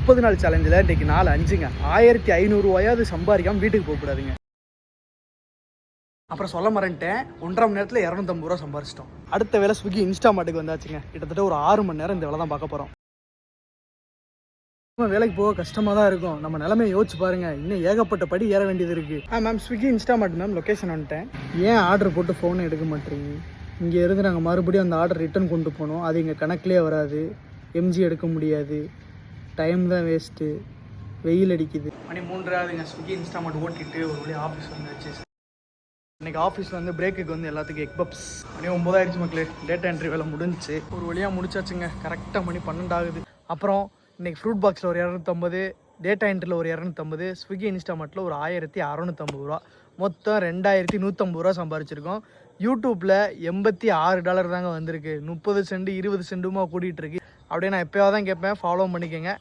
30 நாள் சேலஞ்சில் இன்றைக்கி 4/5ங்க 1500 ரூபாயாவது சம்பாதிக்காமல் வீட்டுக்கு போகக்கூடாதுங்க. அப்புறம் சொல்ல மறந்துட்டேன், 1.5 மணி நேரத்தில் 250 ரூபா சம்பாரிச்சிட்டோம். அடுத்த வேலை ஸ்விக்கி இன்ஸ்டாமார்ட்டுக்கு வந்தாச்சுங்க. கிட்டத்தட்ட ஒரு 6 மணி நேரம் இந்த வேலை தான் பார்க்க போகிறோம். வேலைக்கு போக கஷ்டமாக தான் இருக்கும். நம்ம நிலைமையை யோசிச்சு பாருங்கள், இன்னும் ஏகப்பட்ட படி ஏற வேண்டியது இருக்குது. Ma'am Swiggy Instamart ma'am, location வந்துட்டேன். ஏன் ஆர்டர் போட்டு ஃபோனை எடுக்க மாட்டேறீங்க? இங்கே இருந்து நாங்கள் மறுபடியும் அந்த ஆர்டர் ரிட்டன் கொண்டு போனோம். அது எங்கள் கணக்கிலே வராது. எம்ஜி எடுக்க முடியாது. டைம் தான் வேஸ்ட்டு. வெயில் அடிக்குது. மணி 3:30 ஸ்விக்கி இன்ஸ்டாமார்ட் ஓட்டிட்டு ஒரு வழியாக ஆஃபீஸ் வந்துச்சு. இன்றைக்கி ஆஃபீஸில் வந்து பிரேக்குக்கு வந்து எல்லாத்துக்கும் எக் பப்ஸ். மணி 9 ஆயிடுச்சு மக்களே. டேட்டா என்ட்ரி வேலை முடிஞ்சிச்சு. ஒரு வழியாக முடிச்சாச்சுங்க. கரெக்டாக மணி 12 ஆகுது. அப்புறம் இன்றைக்கி ஃப்ரூட் பாக்ஸில் ஒரு 250, டேட்டா என்ட்ரியில் ஒரு 250, ஸ்விக்கி இன்ஸ்டாமார்ட்டில் ஒரு 1650 ரூபா, மொத்தம் 2150 ரூபா சம்பாரிச்சிருக்கோம். யூடியூப்பில் $86 தாங்க வந்திருக்கு. 30 சென்ட் 20 சென்ட்டுமா கூட்டிகிட்டு இருக்கு. அப்படியே நான் எப்போயாவது தான் கேட்பேன். ஃபாலோ பண்ணிக்கோங்க.